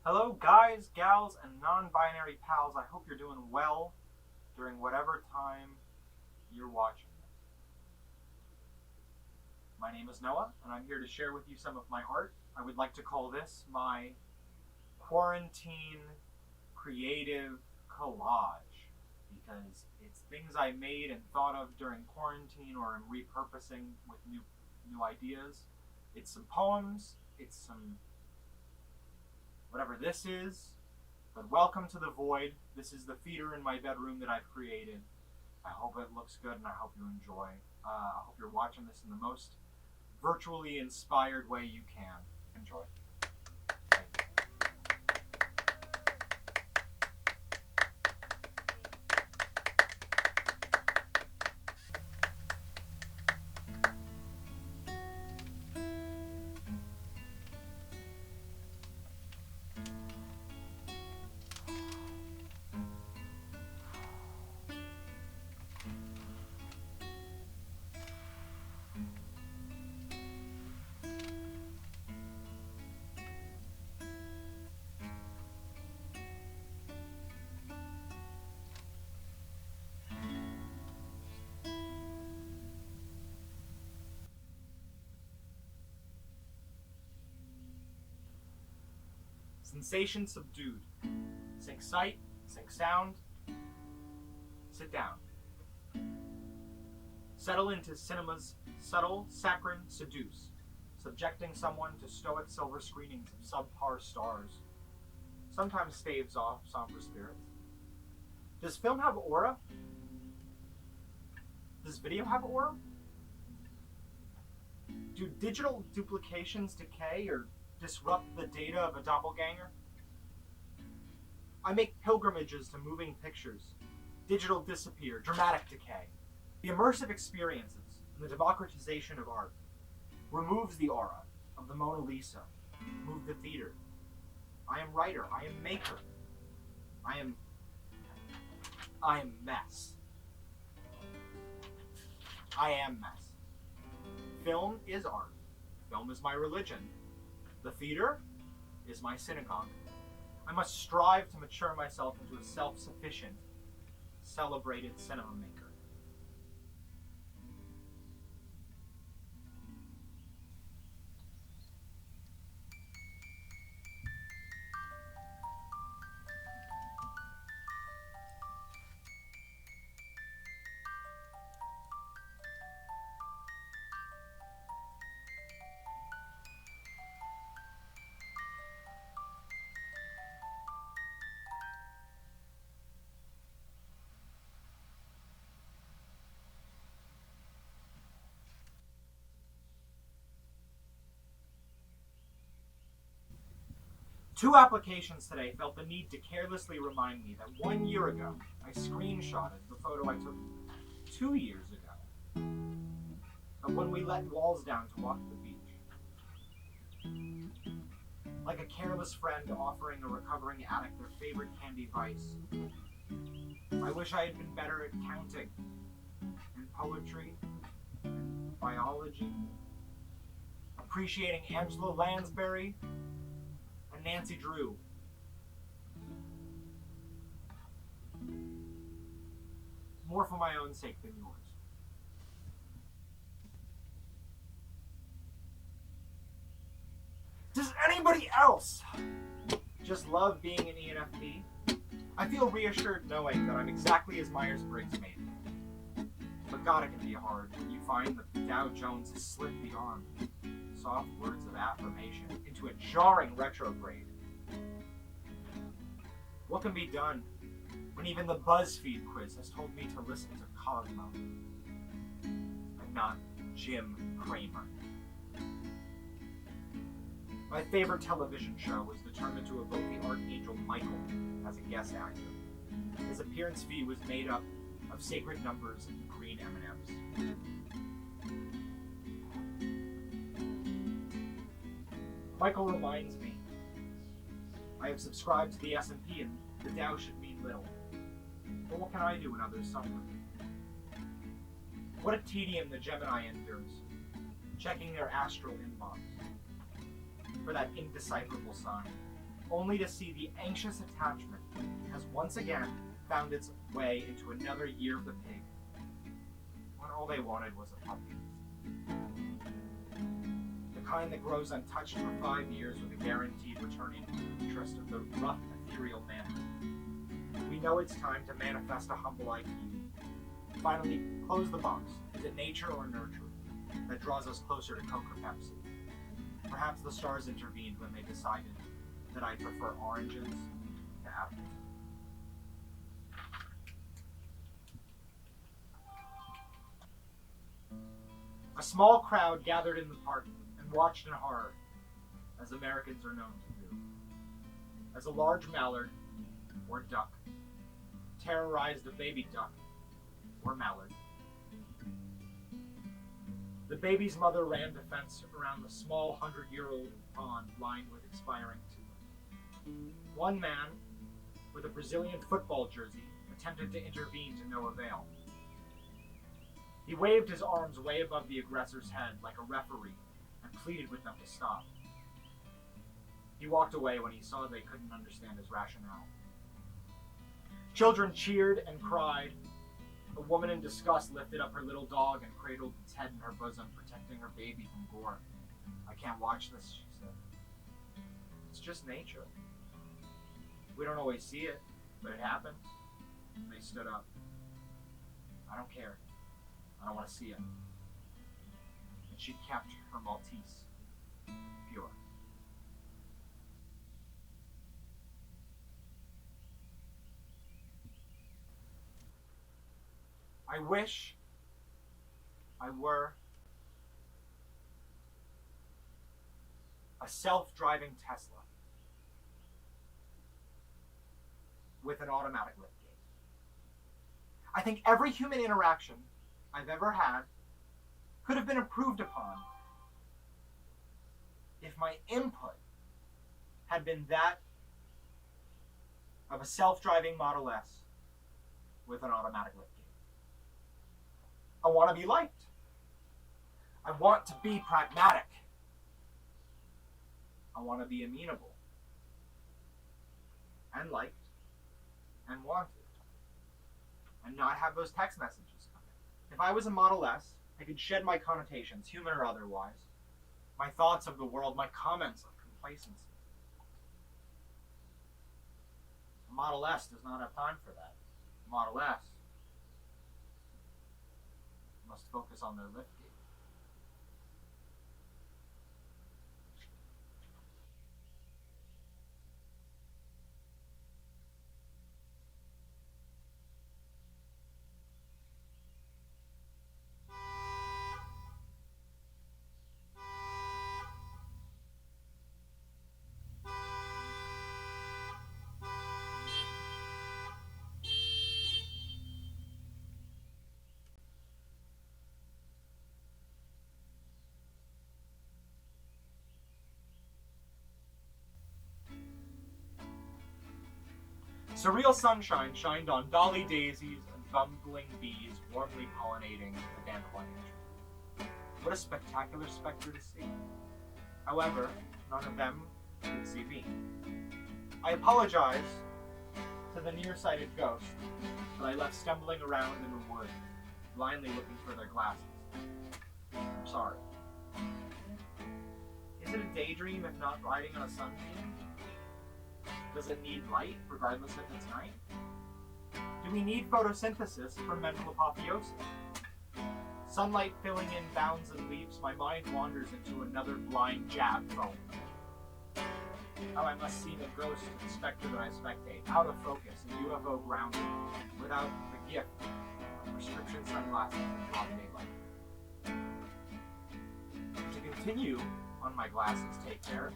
Hello, guys, gals, and non-binary pals. I hope you're doing well during whatever time you're watching this. My name is Noah, and I'm here to share with you some of my art. I would like to call this my quarantine creative collage because it's things I made and thought of during quarantine or am repurposing with new ideas. It's some poems, it's some whatever this is. But welcome to the void. This is the theater in my bedroom that I've created. I hope it looks good and I hope you enjoy. I hope you're watching this in the most virtually inspired way you can. Enjoy. Sensation subdued. Sync sight, sync sound. Sit down. Settle into cinema's subtle, saccharine seduce, subjecting someone to stoic silver screenings of subpar stars. Sometimes staves off somber spirits. Does film have aura? Does video have aura? Do digital duplications decay or disrupt the data of a doppelganger? I make pilgrimages to moving pictures. Digital disappear, dramatic decay. The immersive experiences and the democratization of art removes the aura of the Mona Lisa. Move the theater. I am writer. I am maker. I am mess. I am mess. Film is art. Film is my religion. The theater is my synagogue. I must strive to mature myself into a self-sufficient, celebrated cinema maker. Two applications today felt the need to carelessly remind me that 1 year ago, I screenshotted the photo I took 2 years ago of when we let walls down to walk to the beach. Like a careless friend offering a recovering addict their favorite candy vice. I wish I had been better at counting and poetry and biology, appreciating Angela Lansbury and Nancy Drew. More for my own sake than yours. Does anybody else just love being an ENFP? I feel reassured knowing that I'm exactly as Myers-Briggs made me. But God, it can be hard when you find that the Dow Jones has slipped beyond soft words of affirmation into a jarring retrograde. What can be done when even the BuzzFeed quiz has told me to listen to Cosmo and not Jim Cramer? My favorite television show was determined to evoke the Archangel Michael as a guest actor. His appearance fee was made up of sacred numbers and green M&Ms. Michael reminds me, I have subscribed to the S&P and the Dow should mean little. But what can I do when others suffer? What a tedium the Gemini endures, checking their astral inbox for that indecipherable sign. only to see the anxious attachment has once again found its way into another year of the pig, when all they wanted was a puppy. The kind that grows untouched for 5 years with a guaranteed returning interest of the rough, ethereal man. We know it's time to manifest a humble IQ. Finally, close the box. Is it nature or nurture that draws us closer to Coke or Pepsi? Perhaps the stars intervened when they decided that I'd prefer oranges to apples. A small crowd gathered in the park and watched in horror, as Americans are known to do, as a large mallard, or duck, terrorized a baby duck, or mallard. The baby's mother ran the fence around the small 100-year-old pond lined with expiring tulips. One man, with a Brazilian football jersey, attempted to intervene to no avail. He waved his arms way above the aggressor's head like a referee and pleaded with them to stop. He walked away when he saw they couldn't understand his rationale. Children cheered and cried. A woman in disgust lifted up her little dog and cradled its head in her bosom, protecting her baby from gore. "I can't watch this," she said. "It's just nature. We don't always see it, but it happens." And they stood up. "I don't care. I don't want to see it." And she kept her Maltese pure. I wish I were a self-driving Tesla with an automatic liftgate. I think every human interaction I've ever had could have been improved upon if my input had been that of a self-driving Model S with an automatic liftgate. I want to be liked. I want to be pragmatic. I want to be amenable and liked and wanted and not have those text messages come in. If I was a Model S, I could shed my connotations, human or otherwise, my thoughts of the world, my comments of complacency. A Model S does not have time for that. A Model S must focus on their liftgate. Surreal sunshine shined on dolly daisies and bumbling bees warmly pollinating the dandelion tree. What a spectacular spectre to see. However, none of them could see me. I apologize to the nearsighted ghost that I left stumbling around in the woods, blindly looking for their glasses. I'm sorry. Is it a daydream if not riding on a sunbeam? Does it need light, regardless if it's night? Do we need photosynthesis for mental apotheosis? Sunlight filling in bounds and leaps, my mind wanders into another blind jab phone. How I must see the ghost and spectre that I spectate, out of focus and UFO grounded, without the gift of prescription sunglasses and broad daylight. To continue on my glasses take care,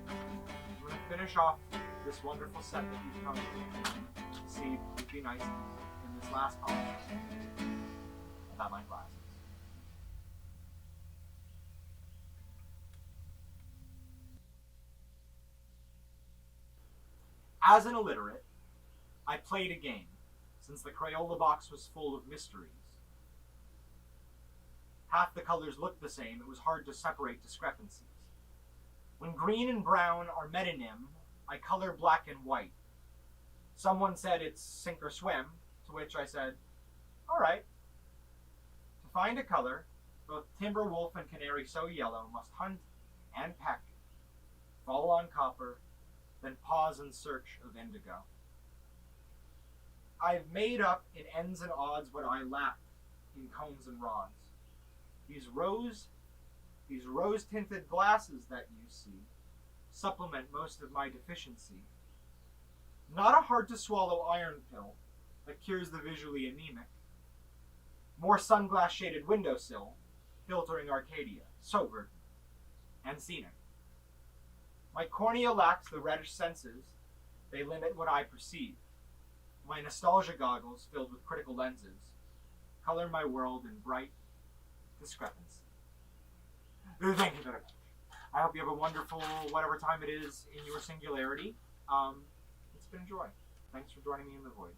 I'm going to finish off this wonderful set that you've come to see would be nice in this last podcast about my glasses. As an illiterate, I played a game, since the Crayola box was full of mysteries. Half the colors looked the same, it was hard to separate discrepancies. When green and brown are metonym, I color black and white. Someone said it's sink or swim, to which I said, all right. To find a color, both timber wolf and canary so yellow must hunt and peck, fall on copper, then pause in search of indigo. I've made up in ends and odds what I lack in cones and rods. These rose-tinted glasses that you see supplement most of my deficiency. Not a hard-to-swallow iron pill that cures the visually anemic. More sunglass-shaded windowsill, filtering Arcadia, so verdant and scenic. My cornea lacks the reddish senses, they limit what I perceive. My nostalgia goggles, filled with critical lenses, color my world in bright discrepancy. Thank you very much. I hope you have a wonderful, whatever time it is in your singularity. It's been a joy. Thanks for joining me in the void.